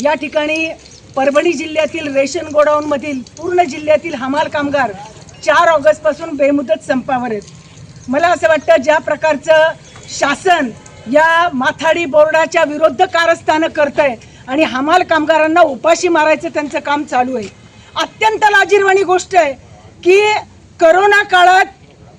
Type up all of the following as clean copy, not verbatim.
या ठिकाणी परभणी जिल्ह्यातील रेशन गोडाऊन मधील पूर्ण जिल्ह्यातील हमाल कामगार 4 ऑगस्ट पासून बेमुदत संपावर आहेत। मला असं वाटतं ज्या प्रकारचं शासन या माथाडी बोर्डाच्या विरुद्ध कारस्थानं करतंय आणि हमाल कामगारांना उपाशी मारायचं त्यांचं काम चालू आहे। अत्यंत लाजिरवाणी गोष्ट आहे की कोरोना काळात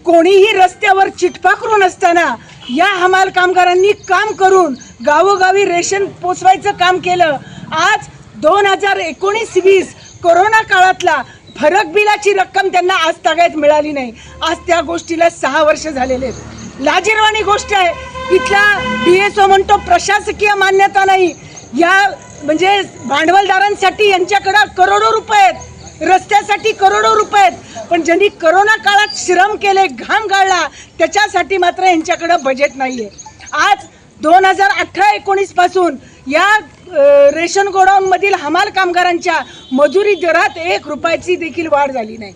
कोणीही रस्त्यावर चिटपाखरून असताना या हमाल कामगारांनी काम करून गावोगावी रेशन पोचवायचं काम केलं। आज 2019-20 कोरोना काळातला फरक बिलाची रक्कम त्यांना आज तागायत मिळाली नाही। आज त्या गोष्टीला 6 वर्ष झालेले आहेत। लाजिरवाणी गोष्ट आहे। इथला DSO म्हणतो प्रशासकीय मान्यता नाही। या म्हणजे भांडवलदारांसाठी यांच्याकडे करोडो रुपये आहेत, रस्त्यासाठी करोडो रुपये आहेत, पण ज्यांनी कोरोना काळात श्रम केले, घाम गाळला, त्याच्यासाठी मात्र यांच्याकडे बजेट नाहीये। आज 2018-19 पासून या रेशन गोडाऊन मधील हमाल कामगारांच्या मजुरी दरात 1 रुपयाची देखील वाढ झाली नाही।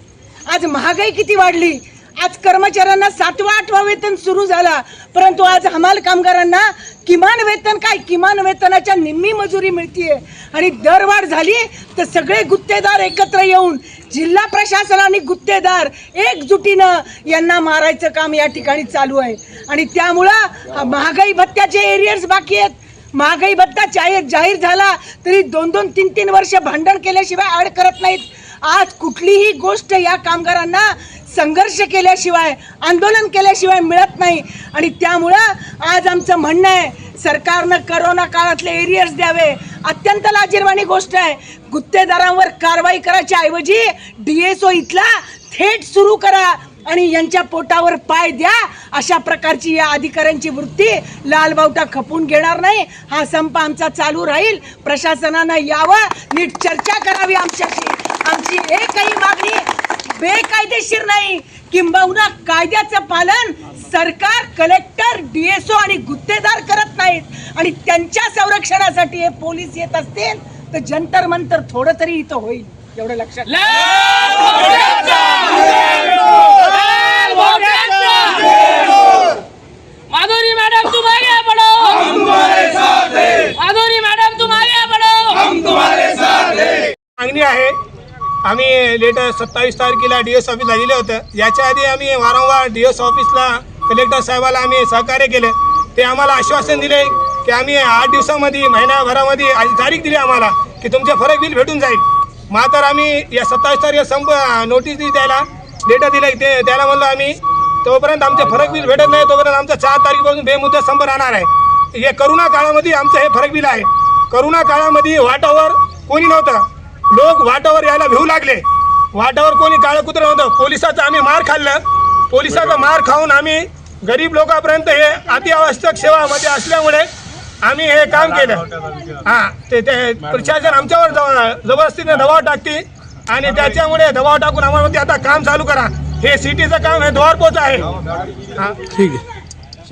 आज महागाई किती वाढली। आज कर्मचाऱ्यांना 7वा-8वा वेतन सुरू झाला, परंतु आज हमाल कामगारांना किमान वेतन काय, किमान वेतनाच्या निम्मी मजुरी मिळतीये। आणि दरवाढ झाली तर सगळे गुत्तेदार एकत्र येऊन जिल्हा प्रशासन आणि गुत्तेदार एकजुटीनं यांना मारायचं काम या ठिकाणी चालू आहे। आणि त्यामुळं महागाई भत्त्याचे एरियर्स बाकी आहेत। महागाई भत्ता जाहीर झाला तरी 2-2, 3-3 वर्ष भांडण केल्याशिवाय आड करत नाहीत। आज कुठलीही गोष्ट या कामगारांना संघर्ष केल्याशिवाय, आंदोलन केल्याशिवाय मिळत नाही। आणि त्यामुळं आज आमचं म्हणणं आहे सरकारनं कोरोना काळातले एरियर्स द्यावे। अत्यंत लाजिरवाणी गोष्ट आहे, गुत्तेदारांवर कारवाई करायच्या ऐवजी DSO इथला थेट सुरू करा आणि यांच्या पोटावर पाय द्या। अशा प्रकारची या अधिकाऱ्यांची वृत्ती लालबावटा खपून घेणार नाही। हा संप आमचा चालू राहील। प्रशासनानं यावं, नीट चर्चा करावी आमच्याशी। आमची एकही मागणी बेकायदेशीर नाही, किंबहुना कायद्याचं पालन सरकार, कलेक्टर, DSO आणि गुत्तेदार करत नाहीत। आणि त्यांच्या संरक्षणासाठी हे पोलीस येत असतील तर जंतर मंतर थोडं तरी इथं होईल, एवढं लक्षात। माधुरी मैडम तुम आगे बढ़ो, हम तुम्हारे साथ हैं। माधुरी मैडम तुम आगे बढ़ो, हम तुम्हारे साथ हैं। मागणी आहे, आम्ही लेटर 27 तारखेला DSO ऑफिसला दिले होतं। याच्या आधी आम्ही वारंवार DSO ऑफिसला, कलेक्टर साहेबाला आम्ही सहकार्य केले। ते आम्हाला आश्वासन दिले की आम्ही 8 दिवसामध्ये, महिनाभरामध्ये आज तारीख दिली आम्हाला की तुमचे फरक बिल भेटून जाईल। मात्र आम्ही या 27 तारखेला नोटीस दिली, त्याला लेटर दिलं, ते त्याला म्हणलं आम्ही तोपर्यंत आमचे फरक बिल भेटत नाही तोपर्यंत आमचा 4 तारखेपासून बेमुदत संप राहणार आहे। हे करोना काळामध्ये आमचं हे फरक बिल आहे। करोना काळामध्ये वाटावर कोणी नव्हतं, लोक वाटावर यायला भिवू लागले। वाटावर कोणी काळं कुत्रं नव्हतं। पोलिसाचा आम्ही मार खाल्लं, पोलिसाचा मार खाऊन आम्ही गरीब लोकांपर्यंत हे अतिआवश्यक सेवामध्ये असल्यामुळे आम्ही हे काम केलं। ते प्रशासन आमच्यावर जबरदस्तीने दबाव टाकते आणि त्याच्यामुळे दबाव टाकून आम्हाला आता काम चालू करा। हे सिटीचं काम हे द्वारपोच आहे। ठीक आहे।